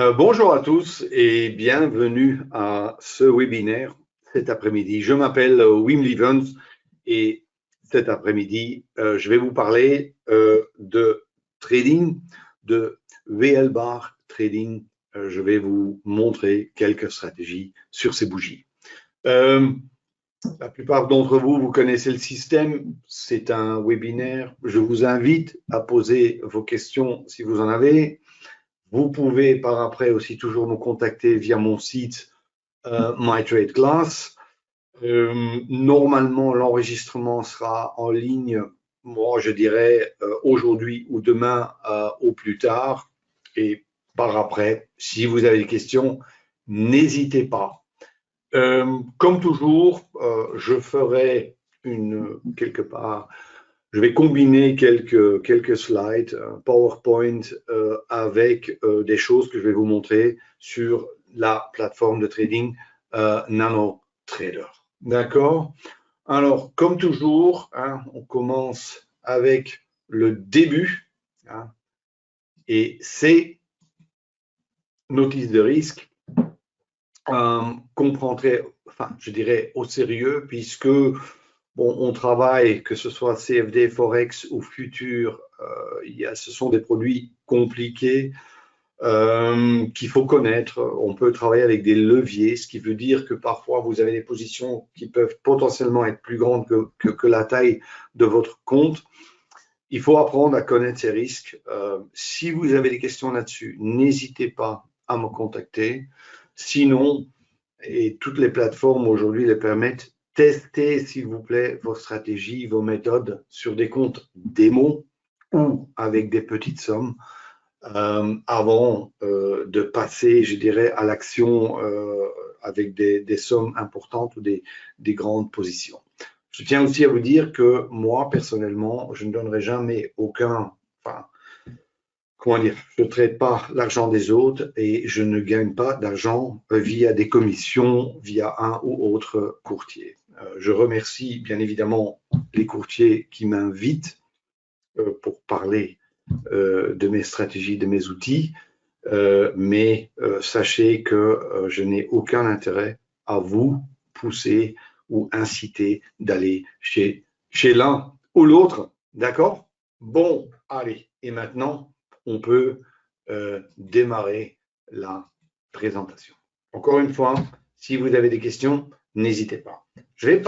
Bonjour à tous et bienvenue à ce webinaire cet après-midi. Je m'appelle Wim Lievens et cet après-midi, je vais vous parler de trading, de VL Bar Trading. Je vais vous montrer quelques stratégies sur ces bougies. La plupart d'entre vous, vous connaissez le système. C'est un webinaire. Je vous invite à poser vos questions si vous en avez. Vous pouvez par après aussi toujours nous contacter via mon site MyTradeClass. Normalement, l'enregistrement sera en ligne, moi je dirais aujourd'hui ou demain au plus tard. Et par après, si vous avez des questions, n'hésitez pas. Comme toujours, je ferai quelque part. Je vais combiner quelques slides, PowerPoint, avec des choses que je vais vous montrer sur la plateforme de trading NanoTrader. D'accord? Alors, comme toujours, on commence avec le début. Et c'est notice de risque qu'on prendrait, je dirais, au sérieux, puisque bon, on travaille, que ce soit CFD, Forex ou Futur, ce sont des produits compliqués qu'il faut connaître. On peut travailler avec des leviers, ce qui veut dire que parfois vous avez des positions qui peuvent potentiellement être plus grandes que la taille de votre compte. Il faut apprendre à connaître ces risques. Si vous avez des questions là-dessus, n'hésitez pas à me contacter. Sinon, et toutes les plateformes aujourd'hui les permettent, testez s'il vous plaît vos stratégies, vos méthodes sur des comptes démo ou avec des petites sommes avant de passer, je dirais, à l'action avec des sommes importantes ou des grandes positions. Je tiens aussi à vous dire que moi, personnellement, je ne donnerai jamais je ne traite pas l'argent des autres et je ne gagne pas d'argent via des commissions, via un ou autre courtier. Je remercie bien évidemment les courtiers qui m'invitent pour parler de mes stratégies, de mes outils, mais sachez que je n'ai aucun intérêt à vous pousser ou inciter d'aller chez l'un ou l'autre. D'accord? Bon, allez, et maintenant, on peut démarrer la présentation. Encore une fois, si vous avez des questions, n'hésitez pas. Je vais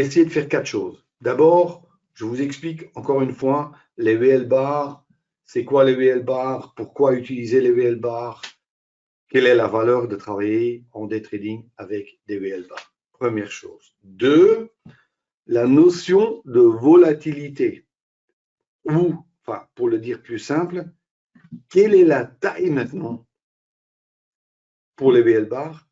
essayer de faire 4 choses. D'abord, je vous explique encore une fois les VL bars, c'est quoi les VL bars, pourquoi utiliser les VL bars, quelle est la valeur de travailler en day trading avec des VL bars. Première chose. 2, la notion de volatilité. Ou, pour le dire plus simple, quelle est la taille maintenant pour les VL bars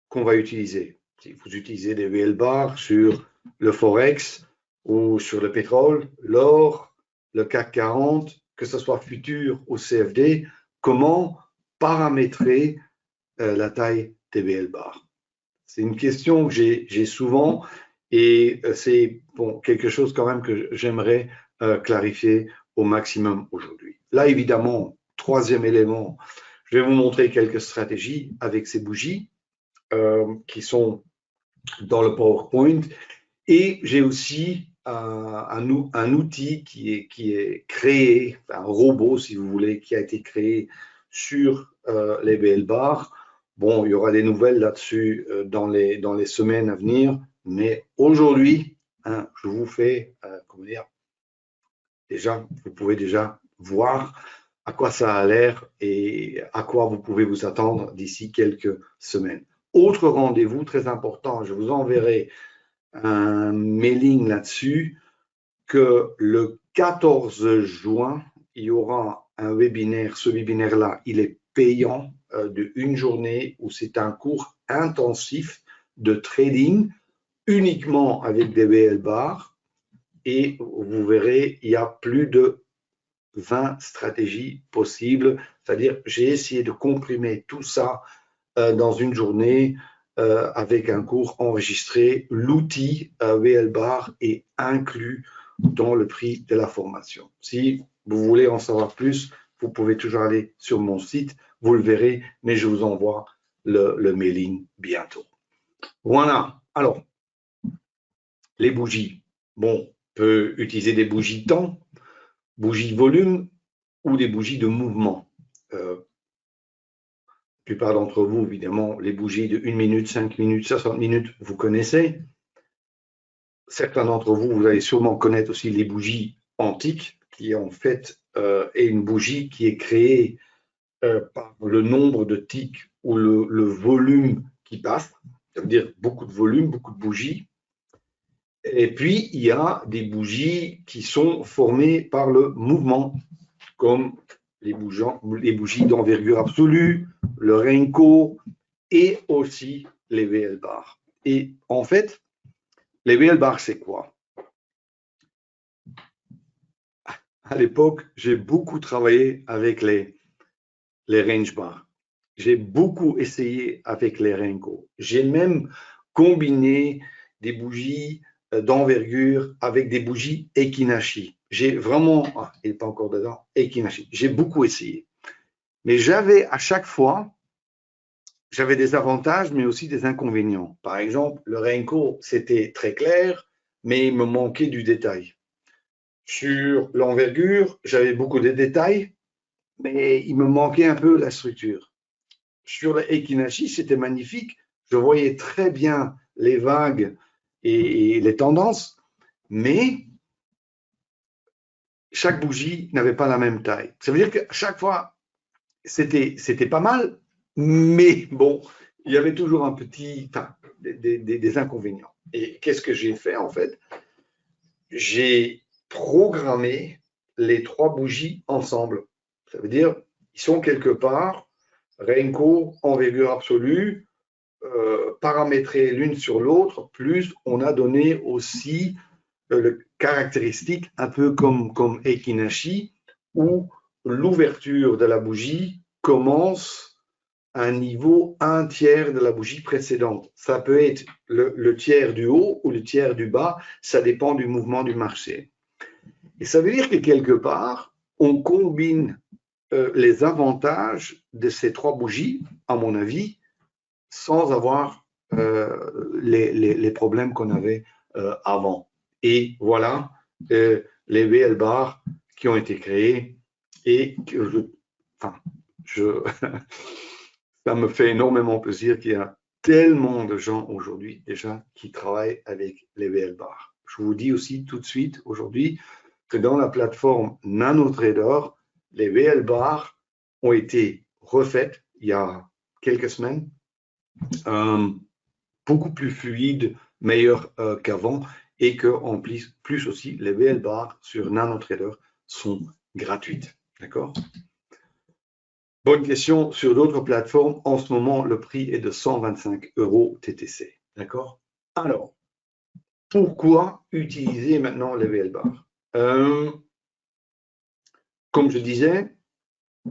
qu'on va utiliser. Si vous utilisez des VL bars sur le Forex ou sur le pétrole, l'or, le CAC 40, que ce soit futur ou CFD, comment paramétrer la taille des VL bars? C'est une question que j'ai souvent et c'est quelque chose quand même que j'aimerais clarifier au maximum aujourd'hui. Là, évidemment, troisième élément, je vais vous montrer quelques stratégies avec ces bougies qui sont dans le PowerPoint. Et j'ai aussi un outil qui est créé, un robot, si vous voulez, qui a été créé sur les VL bars. Bon, il y aura des nouvelles là-dessus dans les semaines à venir, mais aujourd'hui, je vous fais, comment dire, déjà, vous pouvez déjà voir à quoi ça a l'air et à quoi vous pouvez vous attendre d'ici quelques semaines. Autre rendez-vous très important, je vous enverrai un mailing là-dessus, que le 14 juin, il y aura un webinaire. Ce webinaire-là, il est payant de une journée où c'est un cours intensif de trading uniquement avec des VL bars et vous verrez, il y a plus de 20 stratégies possibles. C'est-à-dire, j'ai essayé de comprimer tout ça dans une journée avec un cours enregistré. L'outil VL Bar est inclus dans le prix de la formation. Si vous voulez en savoir plus, vous pouvez toujours aller sur mon site, vous le verrez, mais je vous envoie le mailing bientôt. Voilà. Alors, les bougies. Bon, on peut utiliser des bougies temps, bougies volume ou des bougies de mouvement. La plupart d'entre vous, évidemment, les bougies de 1 minute, 5 minutes, 60 minutes, vous connaissez. Certains d'entre vous, vous allez sûrement connaître aussi les bougies antiques, qui en fait est une bougie qui est créée par le nombre de tics ou le volume qui passe. Ça veut dire beaucoup de volume, beaucoup de bougies. Et puis, il y a des bougies qui sont formées par le mouvement, comme les bougies d'envergure absolue, le Renko et aussi les VL bars. Et en fait, les VL bars, c'est quoi? À l'époque, j'ai beaucoup travaillé avec les range bars. J'ai beaucoup essayé avec les Renko. J'ai même combiné des bougies d'envergure avec des bougies Ekinashi. J'ai vraiment, il n'est pas encore dedans, Ekinashi. J'ai beaucoup essayé. Mais j'avais à chaque fois, j'avais des avantages, mais aussi des inconvénients. Par exemple, le Renko, c'était très clair, mais il me manquait du détail. Sur l'envergure, j'avais beaucoup de détails, mais il me manquait un peu la structure. Sur le Ekinashi, c'était magnifique. Je voyais très bien les vagues et les tendances, mais chaque bougie n'avait pas la même taille. Ça veut dire qu'à chaque fois, c'était pas mal, mais bon, il y avait toujours un petit, enfin, des inconvénients. Et qu'est-ce que j'ai fait en fait? J'ai programmé les 3 bougies ensemble. Ça veut dire, ils sont quelque part, Renko, envergure absolue, paramétrées l'une sur l'autre, plus on a donné aussi le caractéristique un peu comme Ekinashi, où l'ouverture de la bougie commence à un niveau 1/3 de la bougie précédente. Ça peut être le tiers du haut ou le tiers du bas, ça dépend du mouvement du marché. Et ça veut dire que quelque part, on combine les avantages de ces 3 bougies, à mon avis, sans avoir les problèmes qu'on avait avant. Et voilà les VL bars qui ont été créés et que ça me fait énormément plaisir qu'il y a tellement de gens aujourd'hui déjà qui travaillent avec les VL bars. Je vous dis aussi tout de suite aujourd'hui que dans la plateforme NanoTrader, les VL bars ont été refaites il y a quelques semaines, beaucoup plus fluides, meilleurs qu'avant, et que en plus aussi les VL bars sur NanoTrader sont gratuites. D'accord? Bonne question. Sur d'autres plateformes, en ce moment, le prix est de 125 € TTC. D'accord? Alors, pourquoi utiliser maintenant les VL bars? Comme je disais,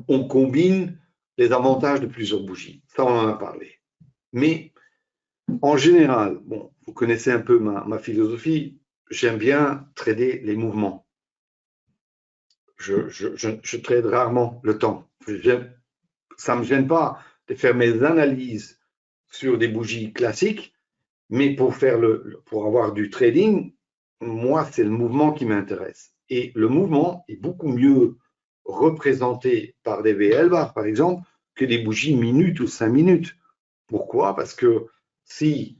on combine les avantages de plusieurs bougies. Ça, on en a parlé. Mais en général, bon, vous connaissez un peu ma philosophie, j'aime bien trader les mouvements. Je trade rarement le temps. Ça ne me gêne pas de faire mes analyses sur des bougies classiques, mais pour avoir du trading, moi, c'est le mouvement qui m'intéresse. Et le mouvement est beaucoup mieux représenté par des VL bars, par exemple, que des bougies minutes ou 5 minutes. Pourquoi? Parce que si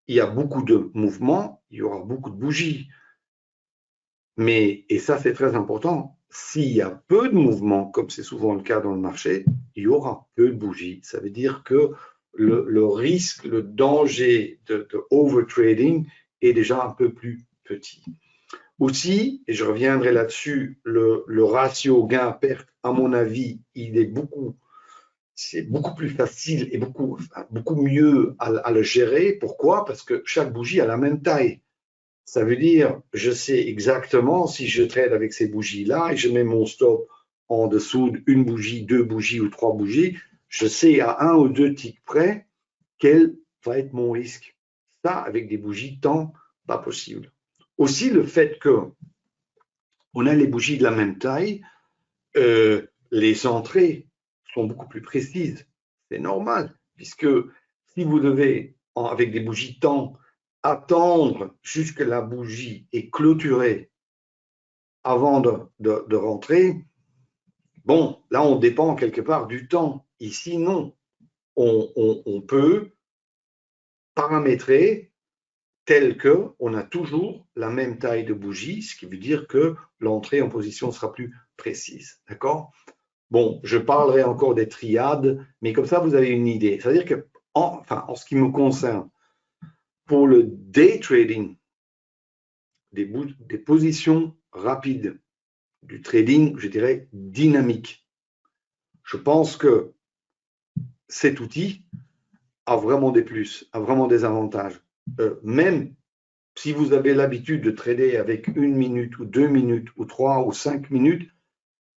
il y a beaucoup de mouvements, il y aura beaucoup de bougies. Mais, et ça c'est très important, s'il y a peu de mouvements, comme c'est souvent le cas dans le marché, il y aura peu de bougies. Ça veut dire que le risque, le danger de overtrading est déjà un peu plus petit. Aussi, et je reviendrai là-dessus, le ratio gain-perte, à mon avis, c'est beaucoup plus facile et beaucoup mieux à le gérer. Pourquoi? Parce que chaque bougie a la même taille. Ça veut dire, je sais exactement si je trade avec ces bougies-là et je mets mon stop en dessous d'une bougie, 2 bougies ou 3 bougies, je sais à 1 ou 2 ticks près quel va être mon risque. Ça, avec des bougies temps, pas possible. Aussi, le fait que on a les bougies de la même taille, les entrées sont beaucoup plus précises. C'est normal, puisque si vous devez, avec des bougies temps, attendre jusque la bougie est clôturée avant de rentrer, bon, là, on dépend quelque part du temps. Ici, non. On peut paramétrer tel qu'on a toujours la même taille de bougie, ce qui veut dire que l'entrée en position sera plus précise. D'accord? Bon, je parlerai encore des triades, mais comme ça, vous avez une idée. C'est-à-dire que, en ce qui me concerne, pour le day trading, des positions rapides, du trading, je dirais, dynamique, je pense que cet outil a vraiment des plus, a vraiment des avantages. Même si vous avez l'habitude de trader avec 1 minute ou 2 minutes ou 3 ou 5 minutes,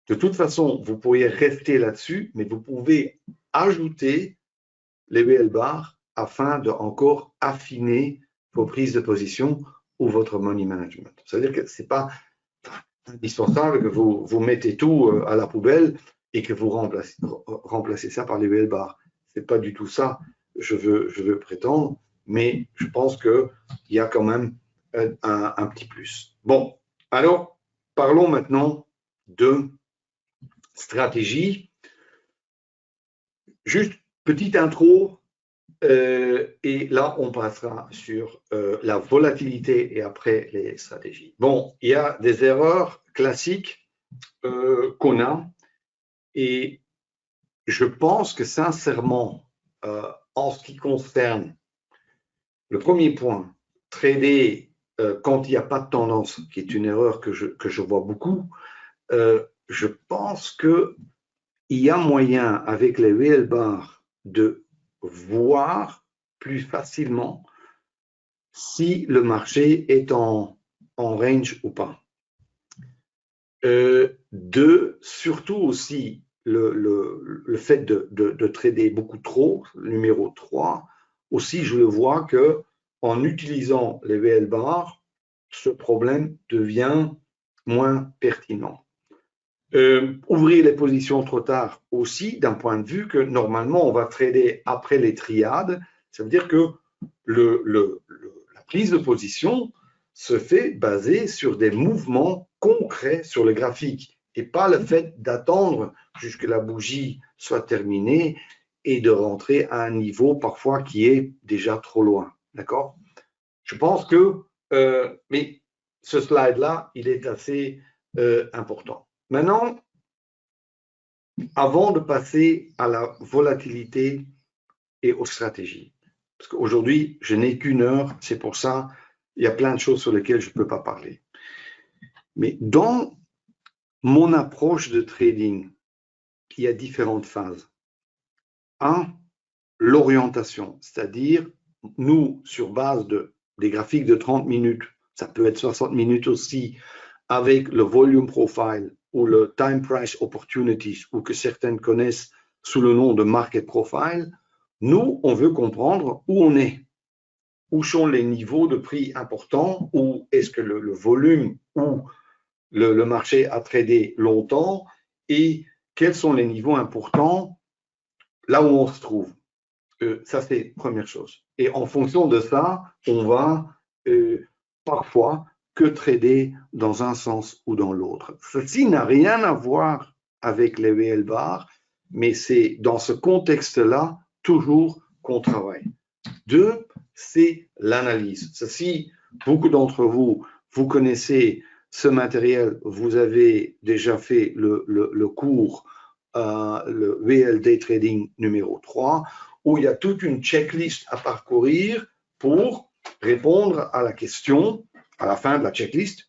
de toute façon, vous pourriez rester là-dessus, mais vous pouvez ajouter les VL bars afin de encore affiner vos prises de position ou votre money management. C'est-à-dire que ce n'est pas indispensable que vous mettez tout à la poubelle et que vous remplacez ça par les VL bars. Ce n'est pas du tout ça je veux prétendre, mais je pense qu'il y a quand même un petit plus. Bon, alors parlons maintenant de stratégie. Juste petite intro, et là on passera sur la volatilité et après les stratégies. Bon, il y a des erreurs classiques qu'on a et je pense que sincèrement, en ce qui concerne le premier point, trader quand il n'y a pas de tendance, qui est une erreur que je vois beaucoup, je pense qu'il y a moyen avec les VL bars de voir plus facilement si le marché est en range ou pas. Deux, surtout aussi le fait de trader beaucoup trop, numéro 3, aussi je le vois qu'en utilisant les VL bars, ce problème devient moins pertinent. Ouvrir les positions trop tard aussi, d'un point de vue que normalement on va trader après les triades, ça veut dire que la prise de position se fait basée sur des mouvements concrets sur le graphique et pas le fait d'attendre jusque la bougie soit terminée et de rentrer à un niveau parfois qui est déjà trop loin. D'accord? Je pense que, mais ce slide-là, il est assez important. Maintenant, avant de passer à la volatilité et aux stratégies, parce qu'aujourd'hui, je n'ai qu'une heure, c'est pour ça, il y a plein de choses sur lesquelles je ne peux pas parler. Mais dans mon approche de trading, il y a différentes phases. Un, l'orientation, c'est-à-dire, nous, sur base des graphiques de 30 minutes, ça peut être 60 minutes aussi, avec le volume profile ou le time price opportunities, ou que certaines connaissent sous le nom de market profile, nous, on veut comprendre où on est. Où sont les niveaux de prix importants, où est-ce que le volume ou le marché a tradé longtemps et quels sont les niveaux importants là où on se trouve. Ça, c'est la première chose. Et en fonction de ça, on va parfois que trader dans un sens ou dans l'autre. Ceci n'a rien à voir avec les VL bars, mais c'est dans ce contexte-là toujours qu'on travaille. Deux, c'est l'analyse. Ceci, beaucoup d'entre vous, vous connaissez ce matériel, vous avez déjà fait le cours, le VL Day Trading numéro 3, où il y a toute une checklist à parcourir pour répondre à la question, à la fin de la checklist,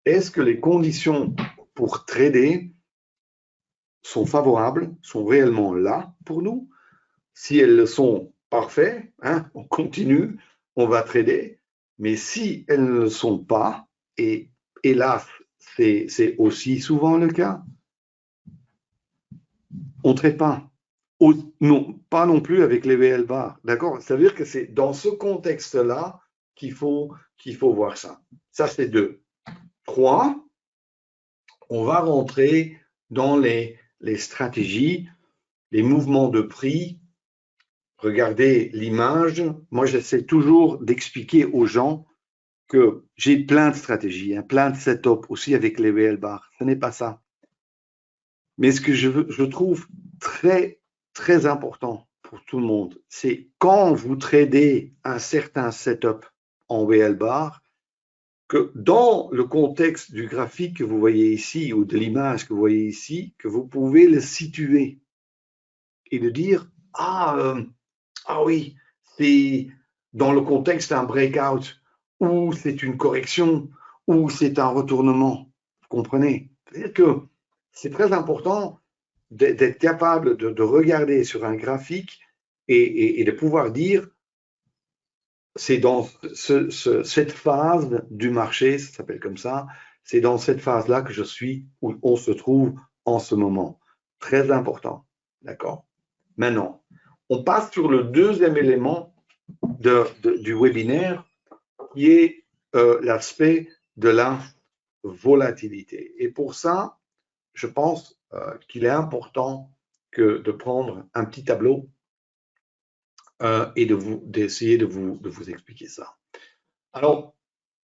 est-ce que les conditions pour trader sont favorables, sont réellement là pour nous? Si elles le sont, parfait, hein, on continue, on va trader. Mais si elles ne le sont pas, et hélas, c'est aussi souvent le cas, on ne traite pas. Non, pas non plus avec les VL bars. D'accord? Ça veut dire que c'est dans ce contexte-là qu'il faut voir ça. Ça, c'est 2. 3, on va rentrer dans les stratégies, les mouvements de prix. Regardez l'image. Moi, j'essaie toujours d'expliquer aux gens que j'ai plein de stratégies, hein, plein de setups aussi avec les VL bars. Ce n'est pas ça. Mais ce que je trouve très, très important pour tout le monde, c'est quand vous tradez un certain setup en VL bar, que dans le contexte du graphique que vous voyez ici ou de l'image que vous voyez ici, que vous pouvez le situer et de dire ah oui, c'est dans le contexte d'un breakout ou c'est une correction ou c'est un retournement. Vous comprenez? C'est-à-dire que c'est très important d'être capable de regarder sur un graphique et de pouvoir dire c'est dans cette phase du marché, ça s'appelle comme ça, c'est dans cette phase-là que je suis, où on se trouve en ce moment. Très important, d'accord? Maintenant, on passe sur le deuxième élément du webinaire, qui est l'aspect de la volatilité. Et pour ça, je pense qu'il est important de prendre un petit tableau et d'essayer de vous expliquer ça. Alors,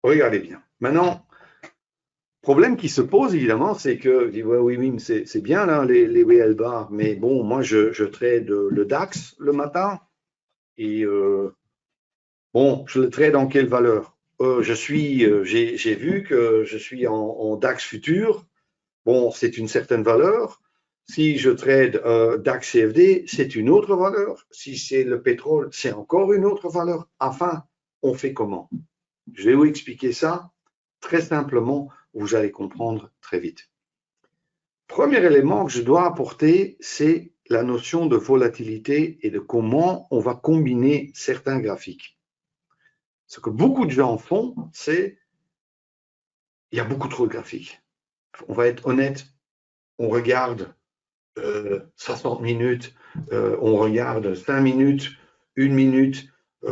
regardez bien. Maintenant, problème qui se pose évidemment, c'est que, oui, c'est bien là, les VL bars, mais bon, moi je trade le DAX le matin et bon, je le trade dans quelle valeur? J'ai vu que je suis en DAX futur. Bon, c'est une certaine valeur. Si je trade DAX CFD, c'est une autre valeur. Si c'est le pétrole, c'est encore une autre valeur. Enfin, on fait comment? Je vais vous expliquer ça très simplement. Vous allez comprendre très vite. Premier élément que je dois apporter, c'est la notion de volatilité et de comment on va combiner certains graphiques. Ce que beaucoup de gens font, c'est il y a beaucoup trop de graphiques. On va être honnête, on regarde 60 minutes, on regarde 5 minutes, 1 minute,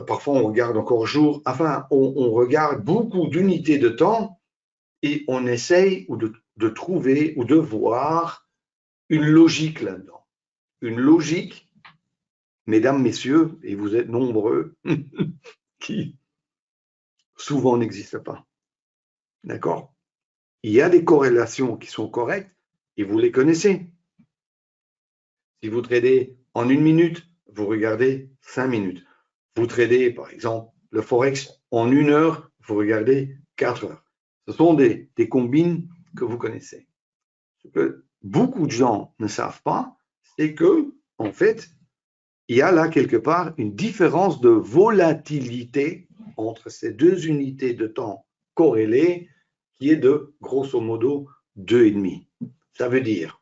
parfois on regarde encore jour. Enfin, on regarde beaucoup d'unités de temps et on essaye de trouver ou de voir une logique là-dedans. Une logique, mesdames, messieurs, et vous êtes nombreux, qui souvent n'existe pas. D'accord? Il y a des corrélations qui sont correctes et vous les connaissez. Si vous tradez en 1 minute, vous regardez 5 minutes. Vous tradez, par exemple, le Forex en 1 heure, vous regardez 4 heures. Ce sont des combines que vous connaissez. Ce que beaucoup de gens ne savent pas, c'est que, en fait, il y a là quelque part une différence de volatilité entre ces deux unités de temps corrélées qui est de grosso modo 2,5. Ça veut dire,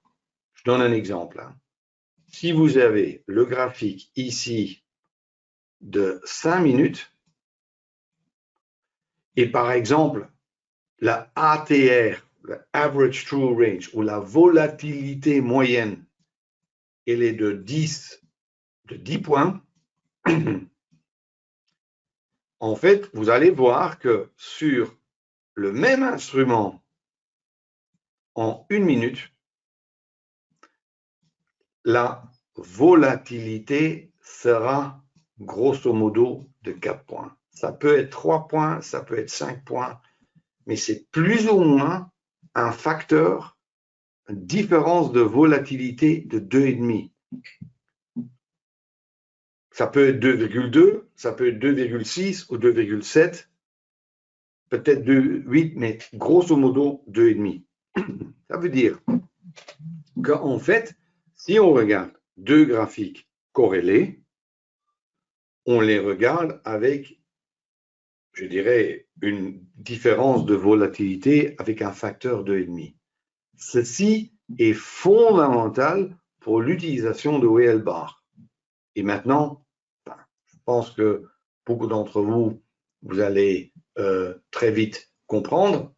je donne un exemple. Si vous avez le graphique ici de 5 minutes et par exemple la ATR, la Average True Range, ou la volatilité moyenne, elle est de 10 points, en fait, vous allez voir que sur le même instrument, en 1 minute, la volatilité sera grosso modo de 4 points. Ça peut être 3 points, ça peut être 5 points, mais c'est plus ou moins un facteur, une différence de volatilité de 2,5. Ça peut être 2,2, ça peut être 2,6 ou 2,7, peut-être 2,8, mais grosso modo 2,5. Ça veut dire qu'en fait, si on regarde deux graphiques corrélés, on les regarde avec, je dirais, une différence de volatilité avec un facteur 2,5. Ceci est fondamental pour l'utilisation de VL bar. Et maintenant, je pense que beaucoup d'entre vous, vous allez très vite comprendre.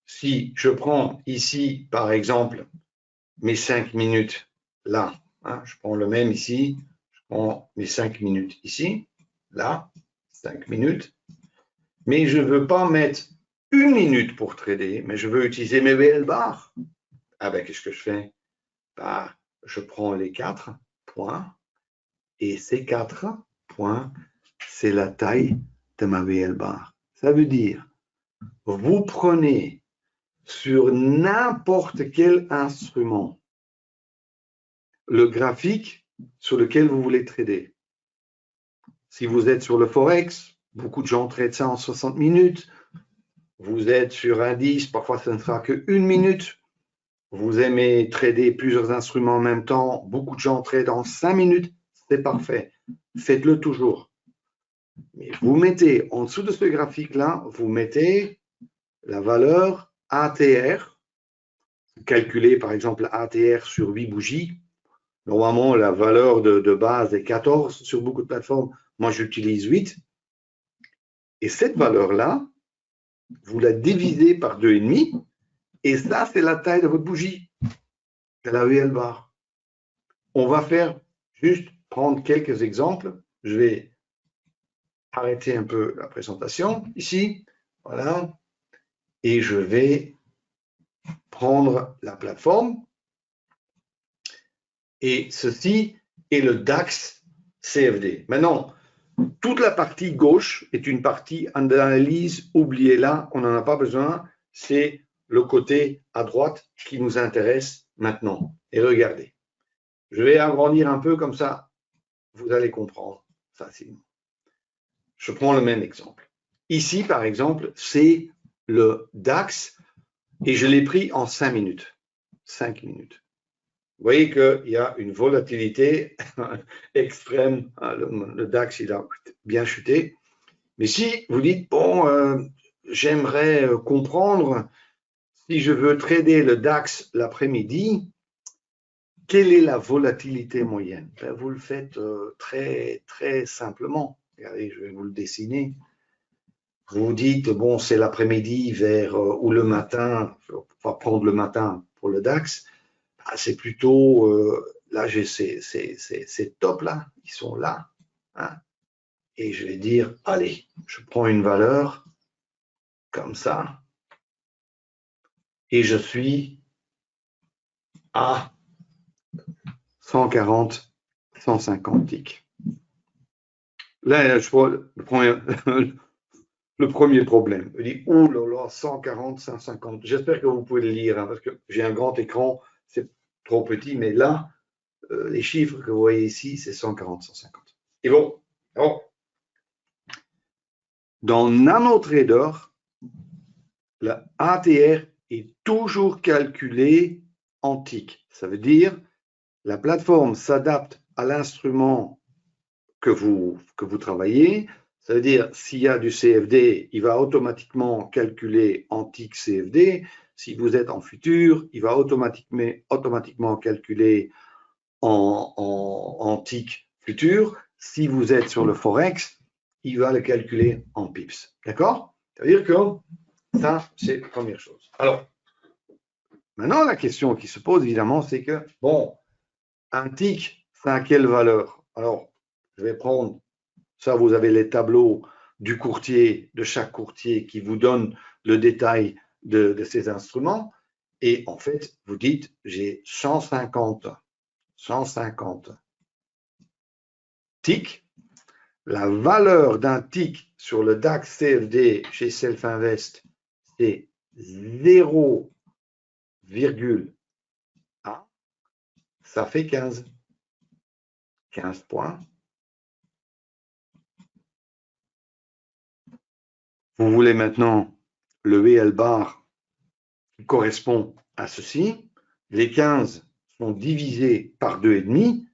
Si je prends ici, par exemple, mes 5 minutes là, hein, je prends le même ici, je prends mes 5 minutes ici, là, 5 minutes, mais je ne veux pas mettre 1 minute pour trader, mais je veux utiliser mes VL bars. Ah ben, qu'est-ce que je fais? Bah, je prends les 4 points et ces 4 points, c'est la taille de ma VL bar. Ça veut dire, vous prenez sur n'importe quel instrument le graphique sur lequel vous voulez trader. Si vous êtes sur le Forex, beaucoup de gens traitent ça en 60 minutes. Vous êtes sur indice, parfois ça ne sera qu'une minute. Vous aimez trader plusieurs instruments en même temps, beaucoup de gens tradent en 5 minutes, c'est parfait. Faites-le toujours. Mais vous mettez en dessous de ce graphique-là, vous mettez la valeur ATR. Vous calculez par exemple ATR sur 8 bougies. Normalement, la valeur de base est 14 sur beaucoup de plateformes. Moi, j'utilise 8. Et cette valeur-là, vous la divisez par 2,5. Et ça, c'est la taille de votre bougie. C'est la VL bar. On va faire juste prendre quelques exemples. Je vais arrêter un peu la présentation ici. Voilà. Et je vais prendre la plateforme. Et ceci est le DAX CFD. Maintenant, toute la partie gauche est une partie d'analyse. Oubliez-la, on n'en a pas besoin. C'est le côté à droite qui nous intéresse maintenant. Et regardez. Je vais agrandir un peu comme ça, vous allez comprendre facilement. Je prends le même exemple. Ici, par exemple, c'est le DAX et je l'ai pris en 5 minutes. 5 minutes. Vous voyez qu'il y a une volatilité extrême. Le DAX, il a bien chuté. Mais si vous dites, bon, j'aimerais comprendre, si je veux trader le DAX l'après-midi, quelle est la volatilité moyenne? Ben, vous le faites très, très simplement. Regardez, je vais vous le dessiner. Vous dites, bon, c'est l'après-midi vers ou le matin, on va prendre le matin pour le DAX. Ben, c'est plutôt, là, j'ai ces tops-là, ils sont là. Hein, et je vais dire, allez, je prends une valeur comme ça. Et je suis à 140, 150 ticks. Là, je prends le premier problème. Je dis, oh là là, 140, 150. J'espère que vous pouvez le lire, hein, parce que j'ai un grand écran, c'est trop petit, mais là, les chiffres que vous voyez ici, c'est 140, 150. Et bon, dans NanoTrader, la ATR est toujours calculée en ticks. Ça veut dire la plateforme s'adapte à l'instrument que vous travaillez. Ça veut dire, s'il y a du CFD, il va automatiquement calculer en tick CFD. Si vous êtes en futur, il va automatiquement calculer en tick futur. Si vous êtes sur le Forex, il va le calculer en pips. D'accord? Ça veut dire que ça, c'est la première chose. Alors, maintenant, la question qui se pose, évidemment, c'est que, bon, un tick, ça a quelle valeur? Alors, je vais prendre, ça vous avez les tableaux du courtier, de chaque courtier qui vous donne le détail de ces instruments. Et en fait, vous dites, j'ai 150 ticks. La valeur d'un tick sur le DAX CFD chez Self-Invest, c'est 0,1. Ça fait 15. 15 points. Vous voulez maintenant le VL bar qui correspond à ceci. Les 15 sont divisés par 2,5,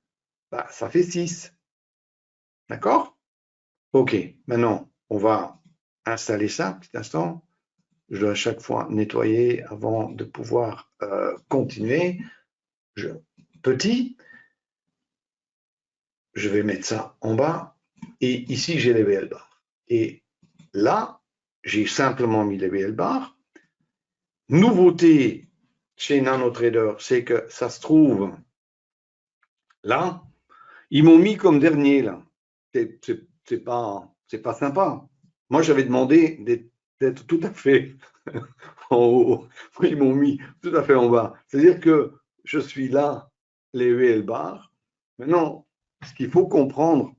bah, ça fait 6. D'accord? OK, maintenant, on va installer ça, petit instant. Je dois à chaque fois nettoyer avant de pouvoir continuer. Petit, je vais mettre ça en bas. Et ici, j'ai les VL bars. Et là, j'ai simplement mis les VL bars. Nouveauté chez NanoTrader, c'est que ça se trouve là. Ils m'ont mis comme dernier là. C'est pas sympa. Moi, j'avais demandé d'être tout à fait en haut. Ils m'ont mis tout à fait en bas. C'est-à-dire que je suis là, les VL bars. Maintenant, ce qu'il faut comprendre,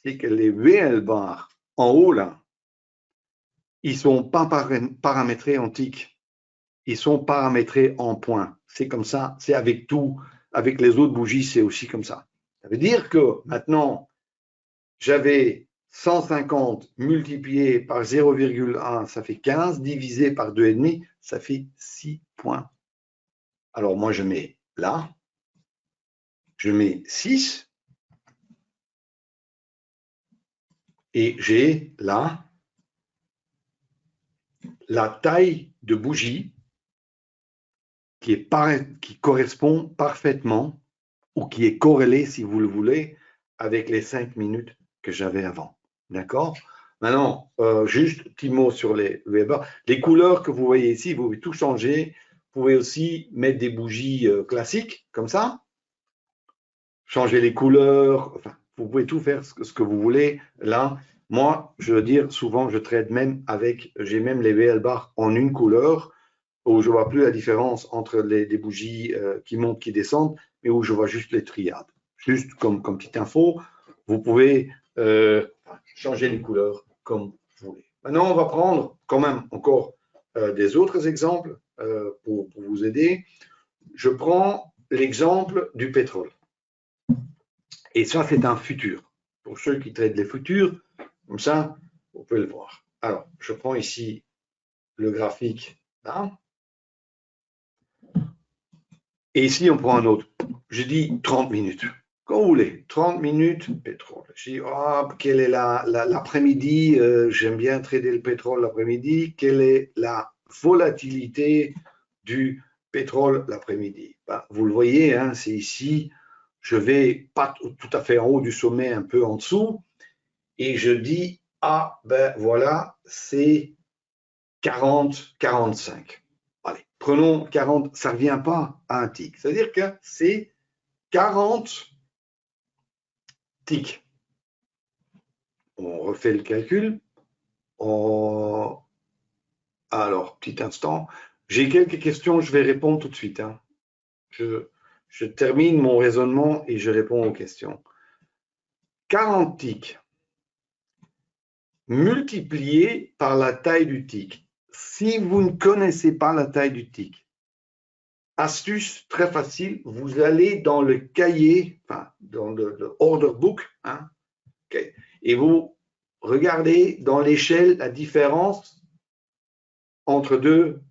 c'est que les VL bars en haut, là, ils ne sont pas paramétrés en tick. Ils sont paramétrés en points. C'est comme ça, c'est avec tout. Avec les autres bougies, c'est aussi comme ça. Ça veut dire que maintenant, j'avais 150 multiplié par 0,1, ça fait 15, divisé par 2,5, ça fait 6 points. Alors moi, je mets là, je mets 6, et j'ai là la taille de bougie qui correspond parfaitement, ou qui est corrélée, si vous le voulez, avec les 5 minutes que j'avais avant. D'accord? Maintenant, juste petit mot sur les Weber. Les couleurs que vous voyez ici, vous pouvez tout changer. Vous pouvez aussi mettre des bougies classiques, comme ça. Changer les couleurs. Enfin, vous pouvez tout faire ce que vous voulez. Là, moi, je veux dire, souvent, je traite même avec, j'ai même les VL bars en une couleur, où je ne vois plus la différence entre des bougies qui montent, qui descendent, mais où je vois juste les triades. Juste comme petite info, vous pouvez changer les couleurs comme vous voulez. Maintenant, on va prendre quand même encore des autres exemples pour vous aider. Je prends l'exemple du pétrole. Et ça, c'est un futur. Pour ceux qui traitent les futurs, comme ça, vous pouvez le voir. Alors, je prends ici le graphique là. Et ici, on prend un autre. Je dis 30 minutes. Quand vous voulez, 30 minutes, pétrole. Je dis, oh, quelle est l'après-midi, j'aime bien trader le pétrole l'après-midi. Quelle est la volatilité du pétrole l'après-midi? Ben, vous le voyez, hein, c'est ici. Je vais pas tout à fait en haut du sommet, un peu en dessous. Et je dis, ah, ben voilà, c'est 40, 45. Allez, prenons 40, ça ne revient pas à un tick. C'est-à-dire que c'est 40 ticks. On refait le calcul. Alors, petit instant. J'ai quelques questions, je vais répondre tout de suite. Hein. Je termine mon raisonnement et je réponds aux questions. 40 ticks multipliés par la taille du tick. Si vous ne connaissez pas la taille du tick, astuce très facile, vous allez dans le cahier, enfin, dans le order book, hein, okay, et vous regardez dans l'échelle la différence entre deux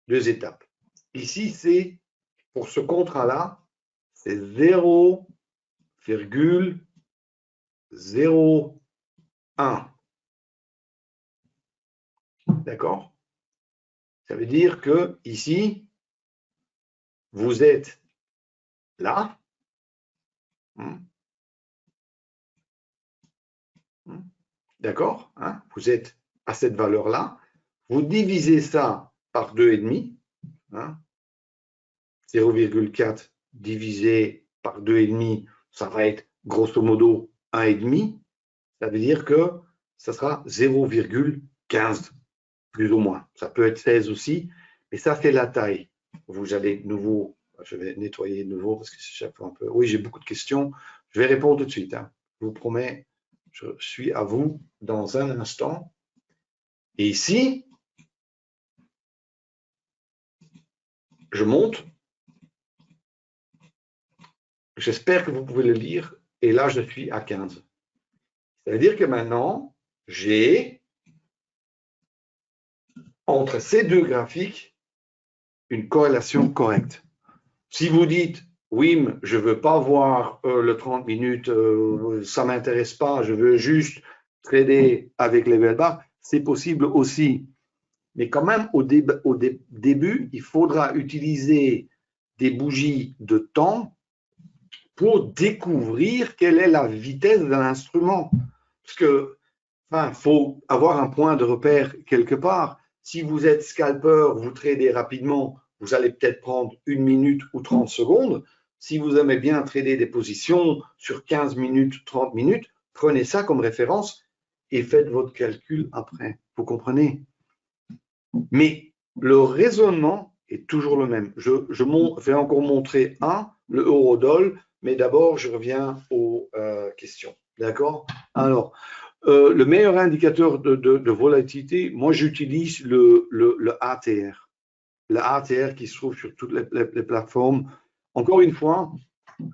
étapes. Ici, c'est, pour ce contrat-là, c'est 0,01. D'accord? Ça veut dire que ici, vous êtes là. D'accord, hein, vous êtes à cette valeur-là. Vous divisez ça par 2,5. Hein, 0,4 divisé par 2,5, ça va être grosso modo 1,5. Ça veut dire que ça sera 0,15, plus ou moins. Ça peut être 16 aussi, mais ça, c'est la taille. Vous allez de nouveau, je vais nettoyer de nouveau parce que c'est chaque fois un peu. Oui, j'ai beaucoup de questions. Je vais répondre tout de suite. Hein. Je vous promets, je suis à vous dans un instant. Et ici, je monte. J'espère que vous pouvez le lire. Et là, je suis à 15. C'est-à-dire que maintenant, j'ai entre ces deux graphiques une corrélation correcte. Si vous dites, oui, je ne veux pas voir le 30 minutes, ça ne m'intéresse pas, je veux juste trader avec les belles barres, c'est possible aussi. Mais quand même, au début, il faudra utiliser des bougies de temps pour découvrir quelle est la vitesse de l'instrument. Parce que, enfin, faut avoir un point de repère quelque part. Si vous êtes scalper, vous tradez rapidement, vous allez peut-être prendre 1 minute ou 30 secondes. Si vous aimez bien trader des positions sur 15 minutes, 30 minutes, prenez ça comme référence et faites votre calcul après. Vous comprenez? Mais le raisonnement est toujours le même. Je vais encore montrer le Eurodoll, mais d'abord, je reviens aux questions. D'accord? Alors, le meilleur indicateur de volatilité, moi, j'utilise le ATR. Le ATR qui se trouve sur toutes les plateformes. Encore une fois,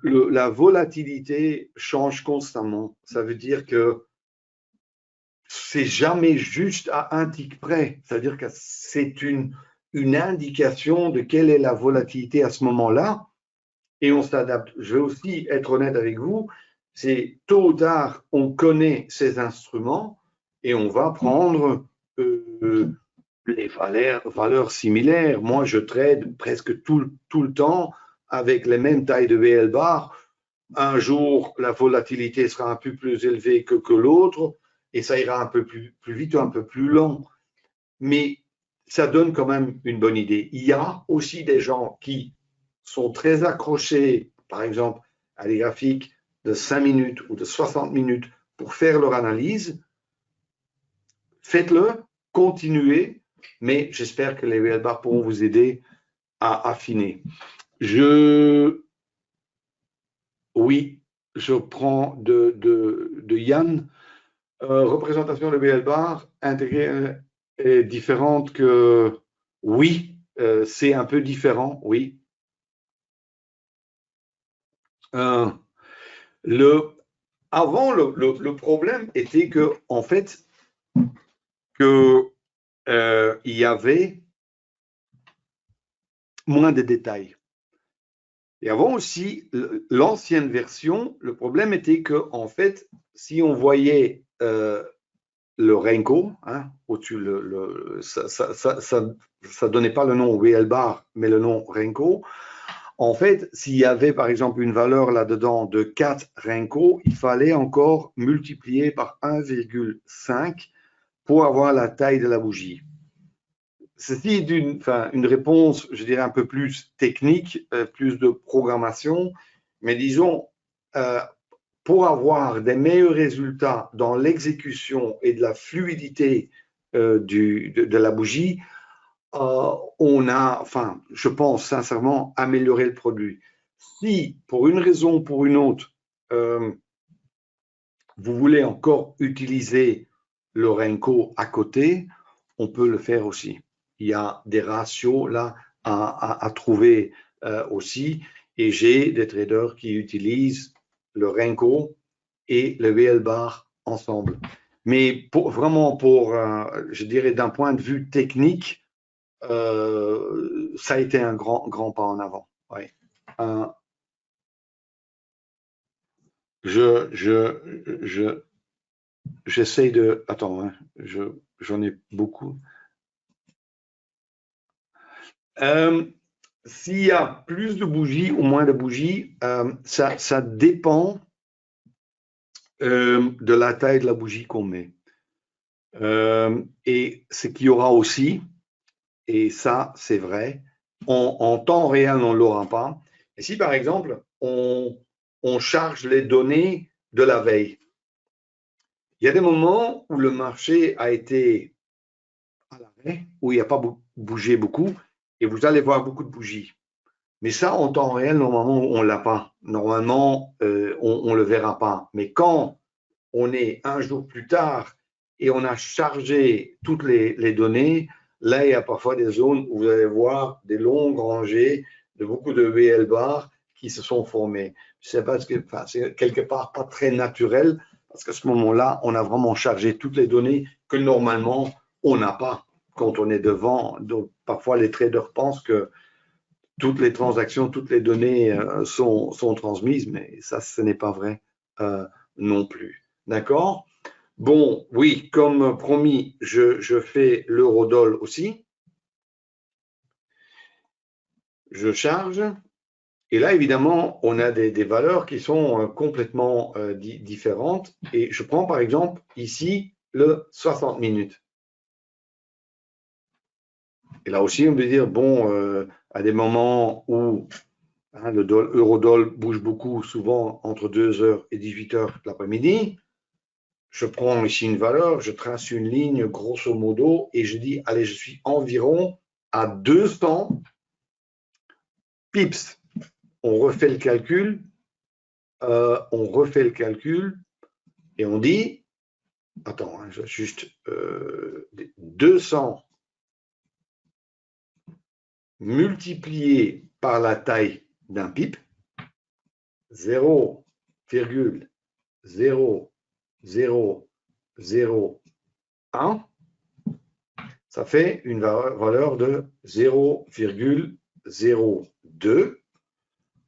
la volatilité change constamment. Ça veut dire que c'est jamais juste à un tick près. C'est-à-dire que c'est une indication de quelle est la volatilité à ce moment-là et on s'adapte. Je vais aussi être honnête avec vous, c'est tôt ou tard, on connaît ces instruments et on va prendre les valeurs similaires. Moi, je trade presque tout le temps avec les mêmes tailles de VL bar. Un jour, la volatilité sera un peu plus élevée que l'autre et ça ira un peu plus vite ou un peu plus lent. Mais ça donne quand même une bonne idée. Il y a aussi des gens qui sont très accrochés, par exemple, à des graphiques de 5 minutes ou de 60 minutes pour faire leur analyse. Faites-le, continuez, mais j'espère que les VL Bar pourront vous aider à affiner. Oui, je prends de Yann. Représentation de VL Bar intégrée est différente que... Oui, c'est un peu différent, oui. Avant, le problème était que, en fait, il y avait moins de détails. Et avant aussi, l'ancienne version, le problème était que, en fait, si on voyait le Renko, hein, au-dessus, ça donnait pas le nom VL bar, mais le nom Renko. En fait, s'il y avait par exemple une valeur là-dedans de 4 Renko, il fallait encore multiplier par 1,5 pour avoir la taille de la bougie. Ceci est une réponse, je dirais, un peu plus technique, plus de programmation, mais disons, pour avoir des meilleurs résultats dans l'exécution et de la fluidité de la bougie, on a, je pense sincèrement, amélioré le produit. Si, pour une raison ou pour une autre, vous voulez encore utiliser le Renko à côté, on peut le faire aussi. Il y a des ratios là à trouver aussi. Et j'ai des traders qui utilisent le Renko et le VL bar ensemble. Mais vraiment, je dirais, d'un point de vue technique, ça a été un grand pas en avant. Ouais. J'essaie de... Attends, hein, j'en ai beaucoup. S'il y a plus de bougies ou moins de bougies, ça dépend de la taille de la bougie qu'on met. Et ce qu'il y aura aussi, et ça c'est vrai, en temps réel on ne l'aura pas. Et si par exemple on charge les données de la veille, il y a des moments où le marché a été à l'arrêt, où il n'y a pas bougé beaucoup, et vous allez voir beaucoup de bougies. Mais ça, en temps réel, normalement, on ne l'a pas. Normalement, on ne le verra pas. Mais quand on est un jour plus tard et on a chargé toutes les données, là, il y a parfois des zones où vous allez voir des longues rangées de beaucoup de VL bar qui se sont formées. C'est parce que c'est quelque part pas très naturel, parce qu'à ce moment-là, on a vraiment chargé toutes les données que normalement, on n'a pas quand on est devant. Donc, parfois, les traders pensent que toutes les transactions, toutes les données sont transmises, mais ça, ce n'est pas vrai non plus. D'accord? Bon, oui, comme promis, je fais l'eurodoll aussi. Je charge. Et là, évidemment, on a des valeurs qui sont complètement différentes. Et je prends par exemple ici le 60 minutes. Et là aussi, on peut dire, bon, à des moments où le Eurodoll bouge beaucoup, souvent entre 2h et 18h de l'après-midi. Je prends ici une valeur, je trace une ligne grosso modo et je dis, allez, je suis environ à 200 pips. On refait le calcul, et on dit, attends, hein, juste 200 multiplié par la taille d'un pip, 0,0001, ça fait une valeur de 0,02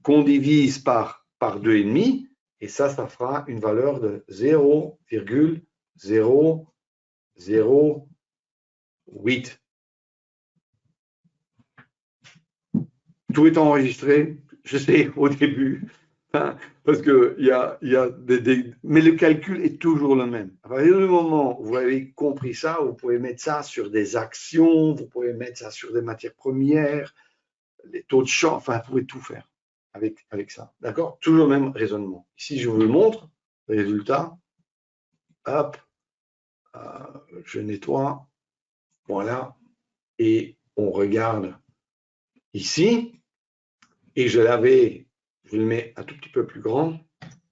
qu'on divise par 2,5 et ça fera une valeur de 0,008. Tout est enregistré, je sais, au début, parce que mais le calcul est toujours le même. À partir du moment où vous avez compris ça, vous pouvez mettre ça sur des actions, vous pouvez mettre ça sur des matières premières, les taux de change, enfin, vous pouvez tout faire avec ça. D'accord? Toujours le même raisonnement. Ici, je vous le montre, le résultat. Hop, je nettoie, voilà, et on regarde ici. Et je le mets un tout petit peu plus grand,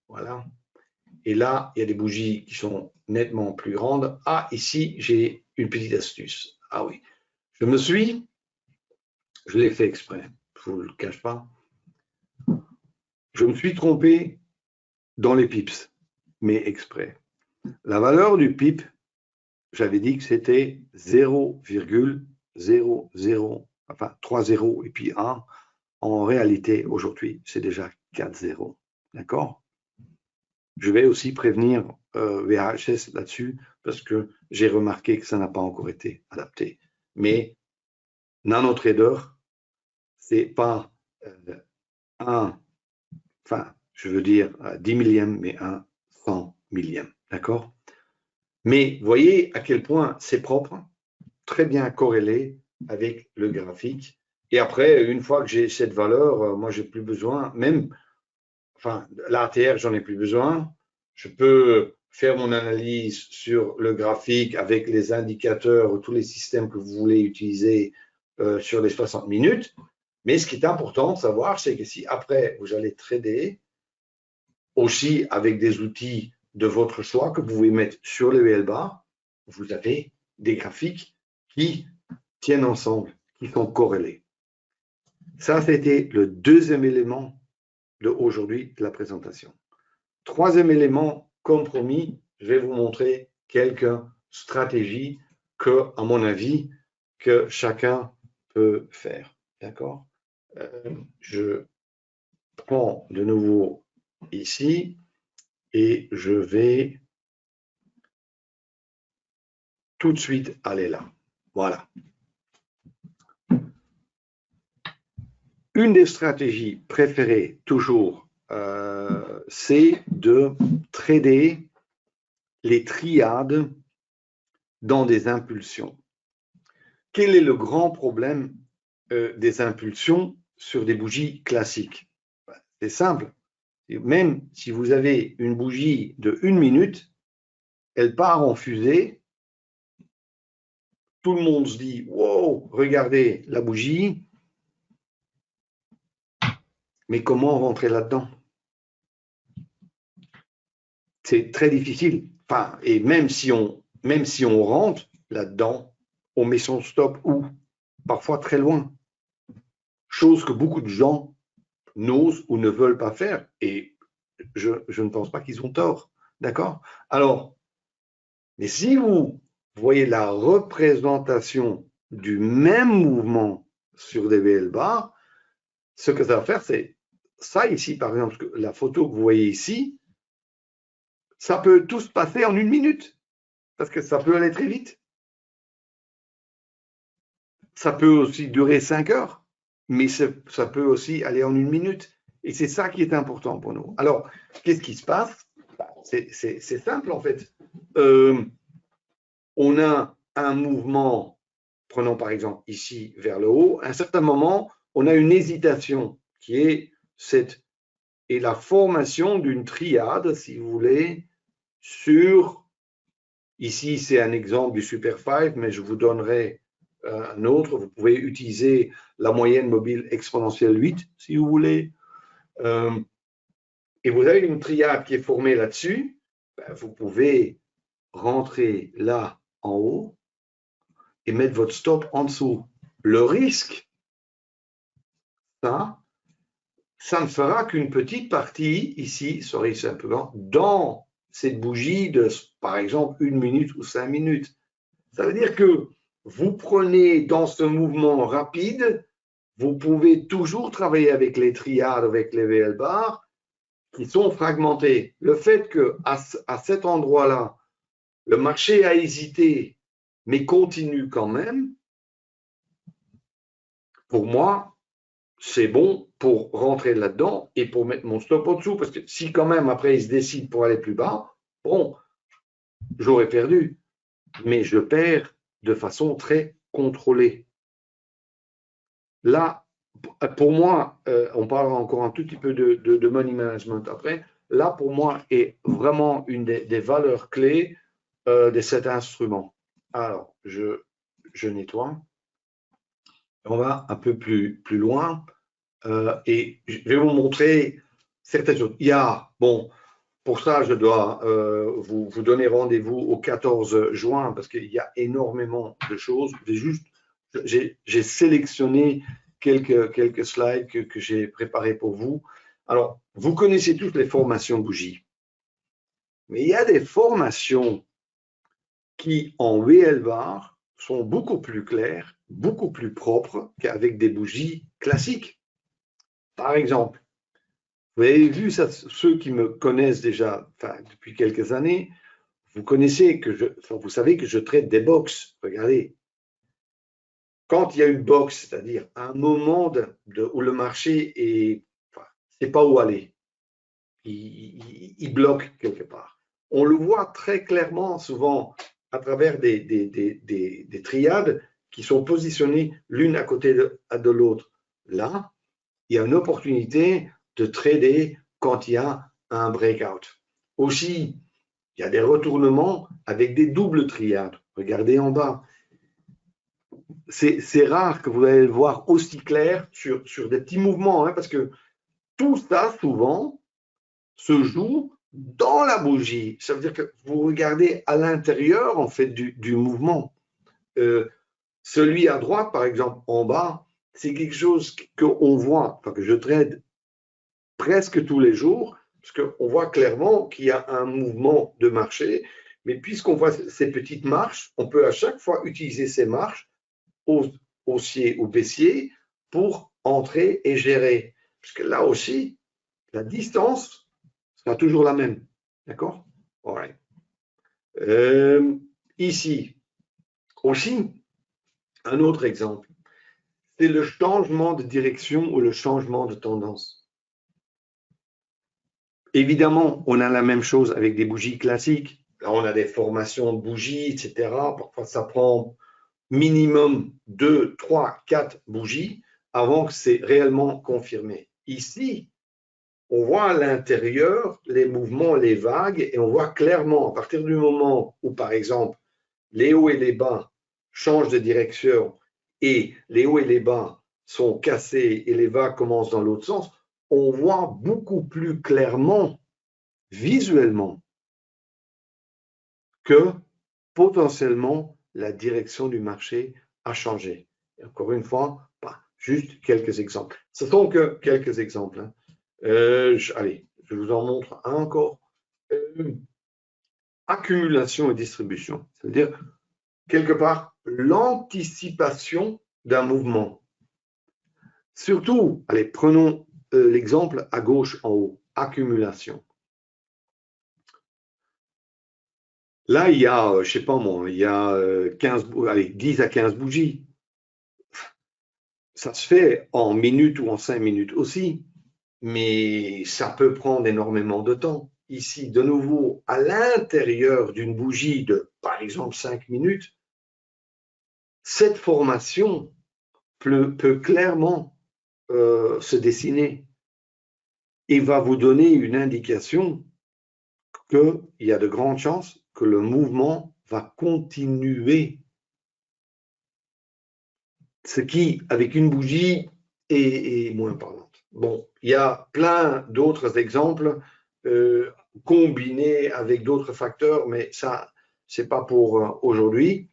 voilà. Et là, il y a des bougies qui sont nettement plus grandes. Ah, ici, j'ai une petite astuce. Ah oui, je l'ai fait exprès, je ne vous le cache pas, je me suis trompé dans les pips, mais exprès. La valeur du pip, j'avais dit que c'était 0,00, enfin 3 zéros et puis 1. En réalité, aujourd'hui, c'est déjà 4 zéros. D'accord? Je vais aussi prévenir VHS là-dessus parce que j'ai remarqué que ça n'a pas encore été adapté. Mais NanoTrader, c'est pas je veux dire 10 millième, mais un 100 millième. D'accord? Mais voyez à quel point c'est propre, très bien corrélé avec le graphique. Et après, une fois que j'ai cette valeur, moi, j'ai plus besoin, même, l'ATR, j'en ai plus besoin. Je peux faire mon analyse sur le graphique avec les indicateurs, tous les systèmes que vous voulez utiliser sur les 60 minutes. Mais ce qui est important de savoir, c'est que si après, vous allez trader aussi avec des outils de votre choix que vous pouvez mettre sur le VLBAR, vous avez des graphiques qui tiennent ensemble, qui sont corrélés. Ça, c'était le deuxième élément de aujourd'hui de la présentation. Troisième élément, comme promis, je vais vous montrer quelques stratégies que, à mon avis, que chacun peut faire. D'accord? Je prends de nouveau ici et je vais tout de suite aller là. Voilà. Une des stratégies préférées, toujours, c'est de trader les triades dans des impulsions. Quel est le grand problème des impulsions sur des bougies classiques? C'est simple. Même si vous avez une bougie de 1 minute, elle part en fusée. Tout le monde se dit « Wow, regardez la bougie ». Mais comment rentrer là-dedans? C'est très difficile. Et même si on rentre là-dedans, on met son stop où? Parfois très loin. Chose que beaucoup de gens n'osent ou ne veulent pas faire. Et je ne pense pas qu'ils ont tort. D'accord? Alors, mais si vous voyez la représentation du même mouvement sur des VLBAR, ce que ça va faire, c'est ça ici, par exemple, la photo que vous voyez ici, ça peut tout se passer en 1 minute, parce que ça peut aller très vite. Ça peut aussi durer 5 heures, mais ça peut aussi aller en 1 minute. Et c'est ça qui est important pour nous. Alors, qu'est-ce qui se passe? C'est simple, en fait. On a un mouvement, prenons par exemple ici vers le haut, à un certain moment, on a une hésitation qui est la formation d'une triade, si vous voulez, ici c'est un exemple du Super 5, mais je vous donnerai un autre. Vous pouvez utiliser la moyenne mobile exponentielle 8, si vous voulez. Et vous avez une triade qui est formée là-dessus. Ben, vous pouvez rentrer là en haut et mettre votre stop en dessous. Le risque, ça ne fera qu'une petite partie ici, sorry, c'est un peu grand, dans cette bougie de, par exemple, 1 minute ou 5 minutes. Ça veut dire que vous prenez dans ce mouvement rapide, vous pouvez toujours travailler avec les triades, avec les VL bars, qui sont fragmentés. Le fait qu'à cet endroit-là, le marché a hésité, mais continue quand même, pour moi, c'est bon pour rentrer là-dedans et pour mettre mon stop au-dessous. Parce que si quand même, après, il se décide pour aller plus bas, bon, j'aurais perdu. Mais je perds de façon très contrôlée. Là, pour moi, on parlera encore un tout petit peu de money management après. Là, pour moi, est vraiment une des valeurs clés de cet instrument. Alors, je nettoie. On va un peu plus loin et je vais vous montrer certaines choses. Il y a, bon, pour ça, je dois vous donner rendez-vous au 14 juin parce qu'il y a énormément de choses. J'ai sélectionné quelques slides que j'ai préparés pour vous. Alors, vous connaissez toutes les formations bougies, mais il y a des formations qui, en VL-bar, sont beaucoup plus claires, beaucoup plus propres qu'avec des bougies classiques. Par exemple, vous avez vu ça, ceux qui me connaissent déjà depuis quelques années, vous connaissez vous savez que je traite des box. Regardez, quand il y a une box, c'est-à-dire un moment où le marché ne sait pas où aller, il bloque quelque part. On le voit très clairement souvent à travers des triades qui sont positionnées l'une à côté de l'autre. Là, il y a une opportunité de trader quand il y a un breakout. Aussi, il y a des retournements avec des doubles triades. Regardez en bas. C'est rare que vous allez le voir aussi clair sur des petits mouvements, hein, parce que tout ça, souvent, se joue dans la bougie. Ça veut dire que vous regardez à l'intérieur, en fait, du mouvement. Celui à droite, par exemple, en bas, c'est quelque chose qu'on voit, que je trade presque tous les jours, parce qu'on voit clairement qu'il y a un mouvement de marché, mais puisqu'on voit ces petites marches, on peut à chaque fois utiliser ces marches, haussier ou baissier, pour entrer et gérer. Parce que là aussi, la distance sera toujours la même. D'accord? Right. Ici, aussi, un autre exemple, c'est le changement de direction ou le changement de tendance. Évidemment, on a la même chose avec des bougies classiques. Là, on a des formations de bougies, etc. Parfois, ça prend minimum 2, 3, 4 bougies avant que c'est réellement confirmé. Ici, on voit à l'intérieur les mouvements, les vagues, et on voit clairement, à partir du moment où, par exemple, les hauts et les bas changent de direction et les hauts et les bas sont cassés et les vagues commencent dans l'autre sens, on voit beaucoup plus clairement, visuellement, que potentiellement la direction du marché a changé. Et encore une fois, juste quelques exemples. Ce ne sont que quelques exemples. Hein. Allez, je vous en montre un encore. Accumulation et distribution. C'est-à-dire, quelque part, l'anticipation d'un mouvement. Surtout, allez, prenons l'exemple à gauche en haut, accumulation. Là, il y a, je ne sais pas moi, il y a 10 à 15 bougies. Ça se fait en minutes ou en 5 minutes aussi, mais ça peut prendre énormément de temps. Ici, de nouveau, à l'intérieur d'une bougie de, par exemple, 5 minutes, cette formation peut clairement se dessiner et va vous donner une indication qu'il y a de grandes chances que le mouvement va continuer ce qui, avec une bougie, est moins parlante. Bon, il y a plein d'autres exemples combinés avec d'autres facteurs, mais ça, c'est pas pour aujourd'hui.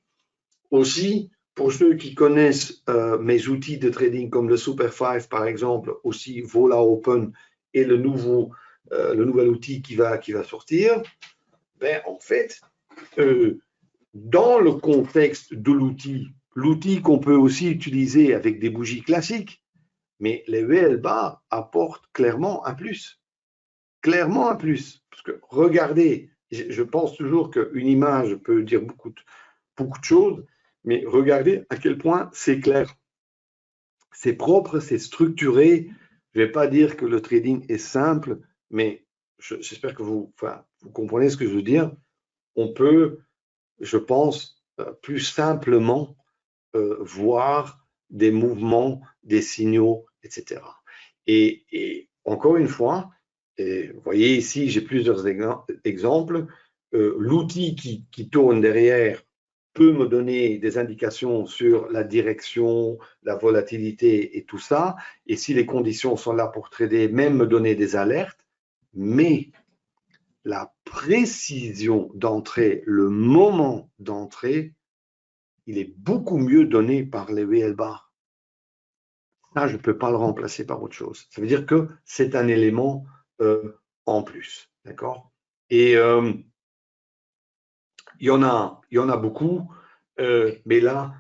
Aussi, pour ceux qui connaissent mes outils de trading comme le Super 5 par exemple, aussi Vola Open et le nouvel outil qui va sortir, ben, en fait, dans le contexte de l'outil qu'on peut aussi utiliser avec des bougies classiques, mais les VL Bar apportent clairement un plus. Clairement un plus. Parce que regardez, je pense toujours qu'une image peut dire beaucoup de choses, mais regardez à quel point c'est clair. C'est propre, c'est structuré. Je ne vais pas dire que le trading est simple, mais j'espère que vous comprenez ce que je veux dire. On peut, je pense, plus simplement voir des mouvements, des signaux, etc. Et encore une fois, vous voyez ici, j'ai plusieurs exemples. L'outil qui tourne derrière peut me donner des indications sur la direction, la volatilité et tout ça. Et si les conditions sont là pour trader, même me donner des alertes. Mais la précision d'entrée, le moment d'entrée, il est beaucoup mieux donné par les VL Bar. Ça, je ne peux pas le remplacer par autre chose. Ça veut dire que c'est un élément en plus. D'accord? Et il y en a beaucoup, mais là,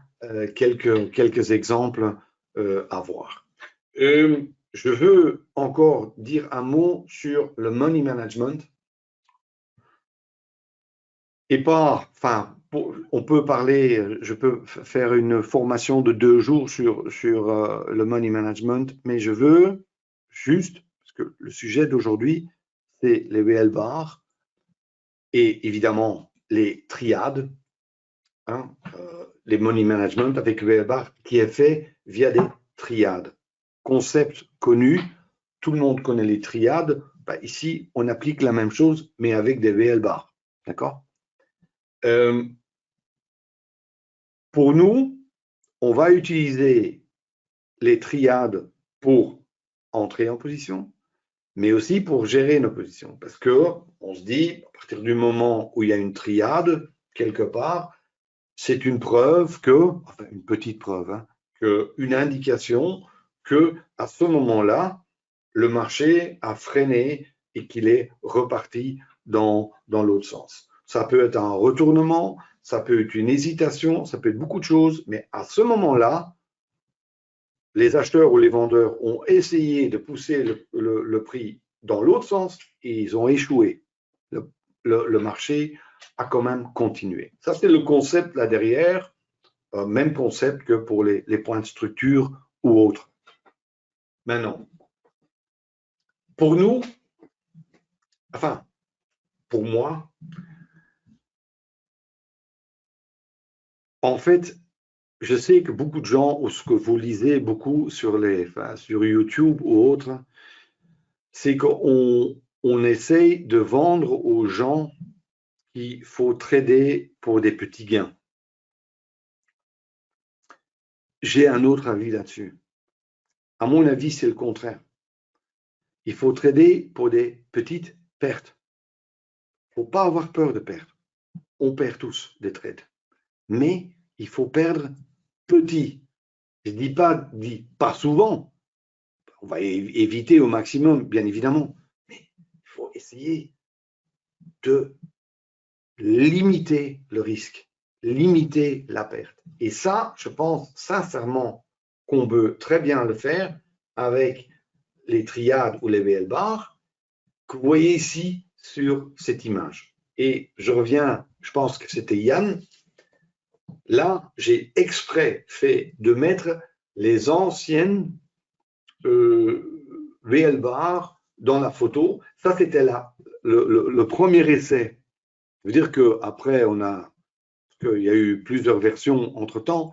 quelques exemples à voir. Je veux encore dire un mot sur le money management. Et pas, enfin, on peut parler, je peux faire une formation de 2 jours sur le money management, mais je veux juste, parce que le sujet d'aujourd'hui, c'est les VL Bar et évidemment les triades, hein, les money management avec VL Bar qui est fait via des triades. Concept connu, tout le monde connaît les triades. Ben, ici, on applique la même chose, mais avec des VL Bar. D'accord? Pour nous, on va utiliser les triades pour entrer en position, mais aussi pour gérer nos positions. Parce qu'on se dit, à partir du moment où il y a une triade, quelque part, c'est une preuve enfin une petite preuve, hein, une indication qu'à ce moment-là, le marché a freiné et qu'il est reparti dans l'autre sens. Ça peut être un retournement, ça peut être une hésitation, ça peut être beaucoup de choses, mais à ce moment-là, les acheteurs ou les vendeurs ont essayé de pousser le prix dans l'autre sens et ils ont échoué. Le marché a quand même continué. Ça, c'est le concept là derrière, même concept que pour les points de structure ou autres. Maintenant, pour nous, enfin, pour moi, en fait, je sais que beaucoup de gens, ou ce que vous lisez beaucoup sur YouTube ou autres, c'est qu'on essaye de vendre aux gens qu'il faut trader pour des petits gains. J'ai un autre avis là-dessus. À mon avis, c'est le contraire. Il faut trader pour des petites pertes. Il ne faut pas avoir peur de perdre. On perd tous des trades. Mais il faut perdre petit. Je ne dis pas souvent. On va éviter au maximum, bien évidemment. Mais il faut essayer de limiter le risque, limiter la perte. Et ça, je pense sincèrement qu'on peut très bien le faire avec les triades ou les VL Bar que vous voyez ici sur cette image. Et je reviens, je pense que c'était Yann. Là, j'ai exprès fait de mettre les anciennes VL Bar dans la photo. Ça, c'était là le premier essai. Ça veut dire qu'après, qu'il y a eu plusieurs versions entre-temps,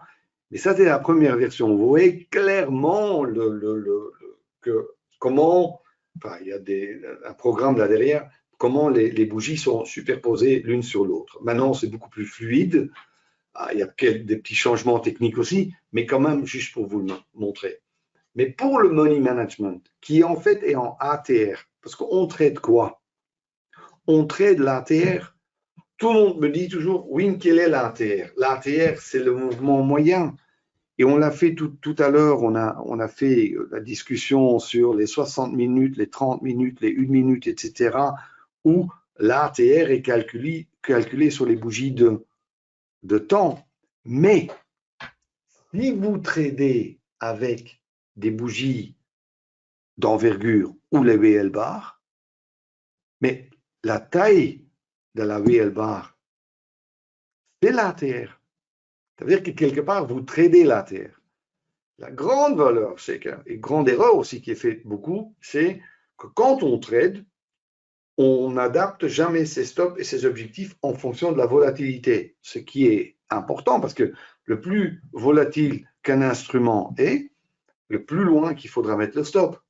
mais ça, c'est la première version. Vous voyez clairement comment, enfin, il y a un programme là derrière, comment les bougies sont superposées l'une sur l'autre. Maintenant, c'est beaucoup plus fluide. il y a des petits changements techniques aussi, mais quand même, juste pour vous le montrer. Mais pour le money management, qui en fait est en ATR, parce qu'on trade quoi? On trade l'ATR. Tout le monde me dit toujours, oui, quel est l'ATR? L'ATR, c'est le mouvement moyen. Et on l'a fait tout à l'heure, on a fait la discussion sur les 60 minutes, les 30 minutes, les 1 minute, etc., où l'ATR est calculé sur les bougies de temps. Mais si vous tradez avec des bougies d'envergure ou les VL bar, mais la taille de la VL bar, c'est l'ATR. Ça veut dire que quelque part, vous tradez l'ATR. La grande valeur, c'est et grande erreur aussi qui est faite beaucoup, c'est que quand on trade, on n'adapte jamais ses stops et ses objectifs en fonction de la volatilité, ce qui est important parce que le plus volatile qu'un instrument est, le plus loin qu'il faudra mettre le stop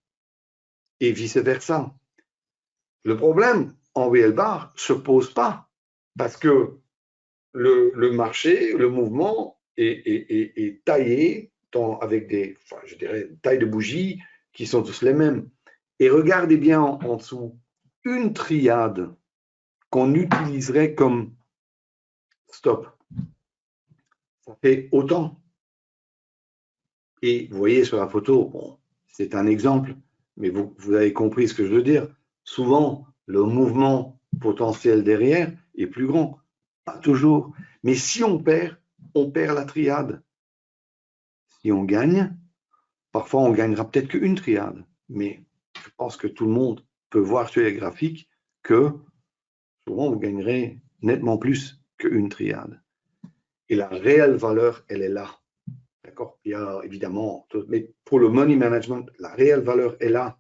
et vice-versa. Le problème en VL bar se pose pas parce que le marché, le mouvement est taillé avec des, je dirais, tailles de bougies qui sont tous les mêmes. Et regardez bien en dessous, une triade qu'on utiliserait comme stop, ça fait autant. Et vous voyez sur la photo, bon, c'est un exemple, mais vous avez compris ce que je veux dire. Souvent, le mouvement potentiel derrière est plus grand. Pas toujours. Mais si on perd la triade. Si on gagne, parfois on gagnera peut-être qu'une triade. Mais je pense que tout le monde peut voir sur les graphiques que souvent vous gagnerez nettement plus qu'une triade. Et la réelle valeur, elle est là. D'accord? Il y a évidemment, mais pour le money management, la réelle valeur est là.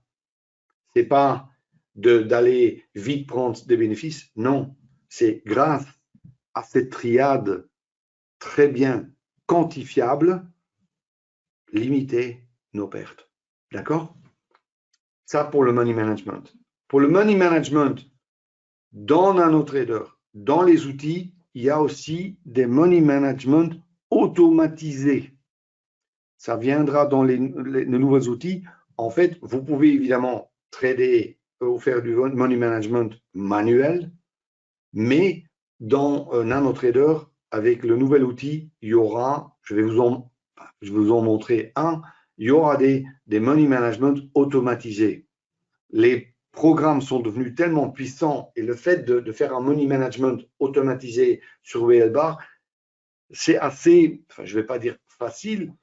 Ce n'est pas d'aller vite prendre des bénéfices. Non, c'est grâce à cette triade très bien quantifiable, limiter nos pertes. D'accord? Ça pour le money management. Pour le money management, dans NanoTrader, dans les outils, il y a aussi des money management automatisés. Ça viendra dans les nouveaux outils. En fait, vous pouvez évidemment trader ou faire du money management manuel, mais dans NanoTrader, avec le nouvel outil, il y aura, je vais vous en montrer un, il y aura des money management automatisés. Les programmes sont devenus tellement puissants et le fait de faire un money management automatisé sur VLBar, c'est assez, enfin, je ne vais pas dire facile,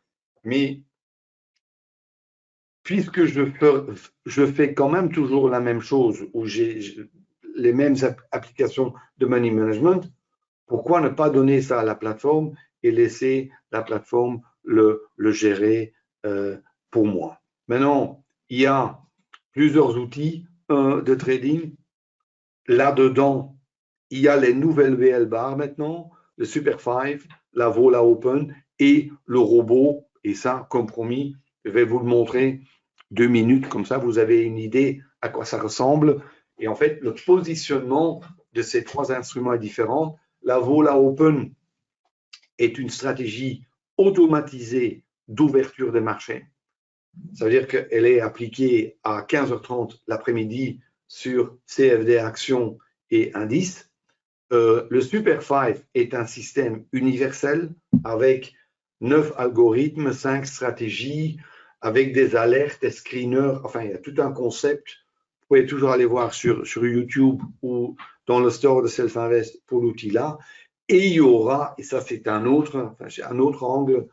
mais puisque je fais quand même toujours la même chose, où j'ai les mêmes applications de money management, pourquoi ne pas donner ça à la plateforme et laisser la plateforme le gérer pour moi? Maintenant, il y a plusieurs outils de trading. Là-dedans, il y a les nouvelles VL bar maintenant, le Super 5, la Vola Open et le robot. Et ça, comme promis, je vais vous le montrer 2 minutes, comme ça vous avez une idée à quoi ça ressemble. Et en fait, le positionnement de ces trois instruments est différent. La Vola Open est une stratégie automatisée d'ouverture des marchés. Ça veut dire qu'elle est appliquée à 15h30 l'après-midi sur CFD Actions et Indices. Le Super 5 est un système universel avec 9 algorithmes, 5 stratégies, avec des alertes, des screeners. Enfin, il y a tout un concept. Vous pouvez toujours aller voir sur YouTube ou dans le store de Self-Invest pour l'outil-là. Et il y aura, et ça c'est un autre angle,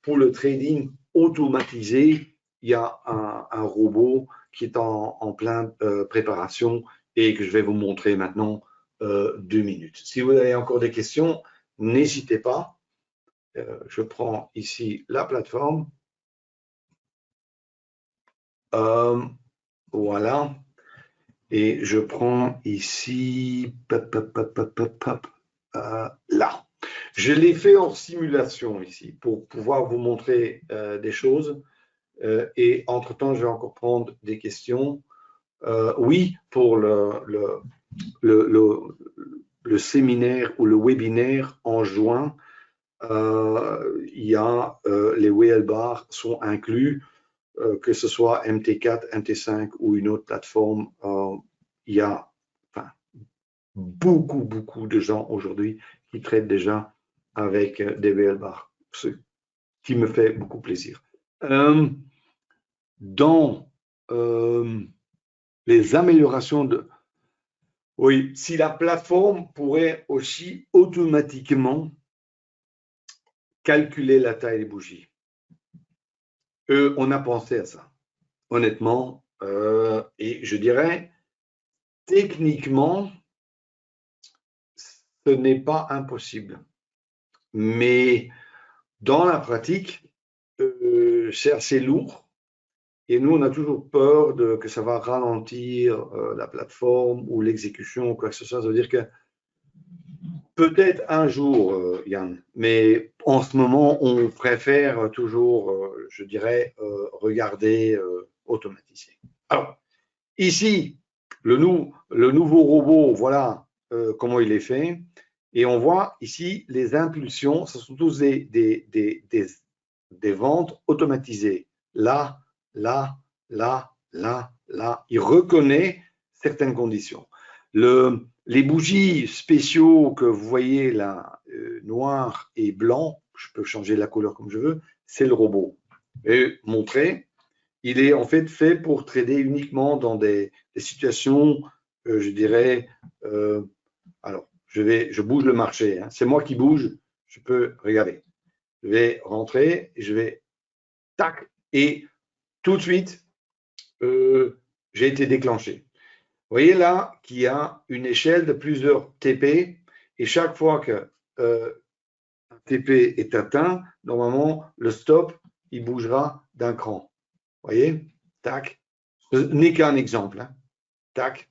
pour le trading automatisé, il y a un robot qui est en pleine préparation et que je vais vous montrer maintenant 2 minutes. Si vous avez encore des questions, n'hésitez pas. Je prends ici la plateforme. Voilà. Et je prends ici, là. Je l'ai fait en simulation ici pour pouvoir vous montrer des choses. Et entre-temps, je vais encore prendre des questions. Oui, pour le séminaire ou le webinaire en juin, les whale bars sont inclus, que ce soit MT4, MT5 ou une autre plateforme. Il y a beaucoup de gens aujourd'hui qui traitent déjà avec des whale bars, ce qui me fait beaucoup plaisir. Dans les améliorations de... Oui, si la plateforme pourrait aussi automatiquement calculer la taille des bougies. On a pensé à ça, honnêtement, et je dirais, techniquement, ce n'est pas impossible. Mais dans la pratique, c'est assez lourd. Et nous, on a toujours peur que ça va ralentir la plateforme ou l'exécution ou quoi que ce soit. Ça veut dire que peut-être un jour, Yann, mais en ce moment, on préfère toujours, je dirais, regarder automatiser. Alors, ici, le nouveau robot, voilà comment il est fait. Et on voit ici les impulsions, ce sont tous des ventes automatisées. Là, là, là, là, là. Il reconnaît certaines conditions. Les bougies spéciaux que vous voyez là, noir et blanc, je peux changer la couleur comme je veux, c'est le robot. Et montrer, il est en fait pour trader uniquement dans des situations, je dirais, alors je bouge le marché, hein. C'est moi qui bouge, je peux regarder. Je vais rentrer, je vais tac, et tout de suite, j'ai été déclenché. Vous voyez là qu'il y a une échelle de plusieurs TP, et chaque fois que un TP est atteint, normalement, le stop, il bougera d'un cran. Vous voyez? Tac. Ce n'est qu'un exemple. Hein. Tac.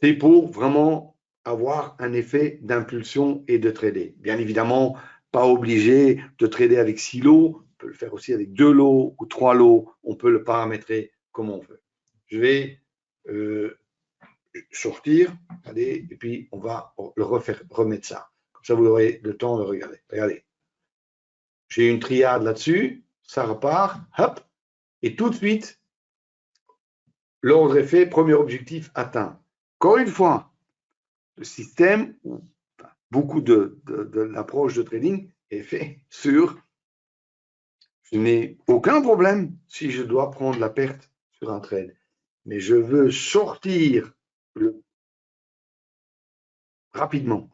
C'est pour vraiment avoir un effet d'impulsion et de trader. Bien évidemment, pas obligé de trader avec 6 lots. On peut le faire aussi avec 2 lots ou 3 lots. On peut le paramétrer comme on veut. Je vais sortir, allez, et puis on va le remettre ça. Comme ça, vous aurez le temps de regarder. Regardez. J'ai une triade là-dessus, ça repart, hop, et tout de suite, l'ordre est fait, premier objectif atteint. Encore une fois, le système, beaucoup de l'approche de trading est fait sur je n'ai aucun problème si je dois prendre la perte sur un trade, mais je veux sortir rapidement.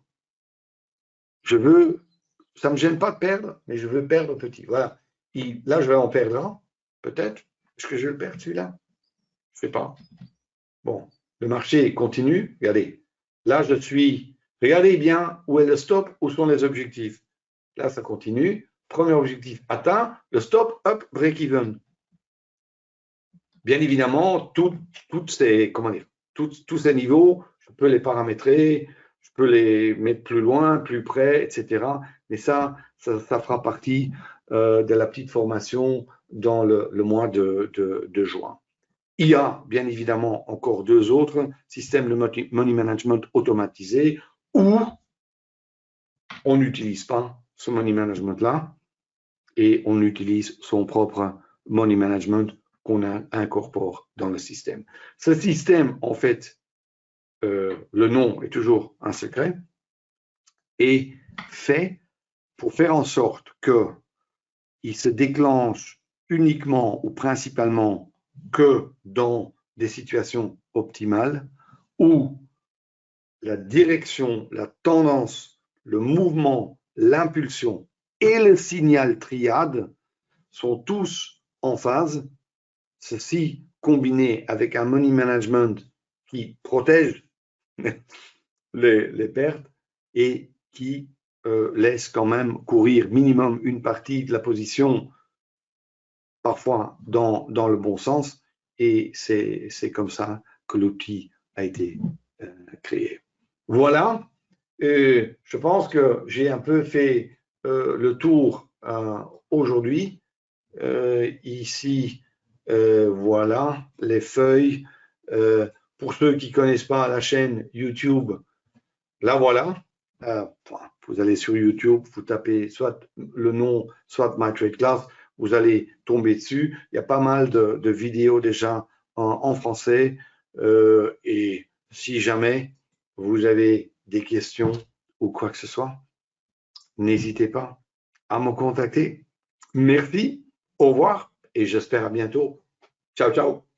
Ça ne me gêne pas de perdre, mais je veux perdre petit. Voilà. Là, je vais en perdre un, peut-être. Est-ce que je vais le perdre celui-là? Je ne sais pas. Bon, le marché continue. Regardez. Là, regardez bien où est le stop, où sont les objectifs. Là, ça continue. Premier objectif atteint. Le stop, up, break-even. Bien évidemment, tous ces niveaux, je peux les paramétrer, je peux les mettre plus loin, plus près, etc. Mais ça fera partie de la petite formation dans le mois de juin. Il y a bien évidemment encore 2 autres systèmes de money management automatisé où on n'utilise pas ce money management-là et on utilise son propre money management qu'on incorpore dans le système. Ce système, en fait, le nom est toujours un secret, est fait pour faire en sorte qu'il se déclenche uniquement ou principalement que dans des situations optimales où la direction, la tendance, le mouvement, l'impulsion et le signal triade sont tous en phase. Ceci combiné avec un money management qui protège les pertes et qui laisse quand même courir minimum une partie de la position, parfois dans le bon sens, et c'est comme ça que l'outil a été créé. Voilà, je pense que j'ai un peu fait le tour aujourd'hui. Ici, voilà les feuilles. Pour ceux qui ne connaissent pas la chaîne YouTube, Là, voilà. Vous allez sur YouTube, vous tapez soit le nom, soit My Trade Class, vous allez tomber dessus. Il y a pas mal de vidéos déjà en français. Et si jamais vous avez des questions ou quoi que ce soit, n'hésitez pas à me contacter. Merci, au revoir et j'espère à bientôt. Ciao, ciao.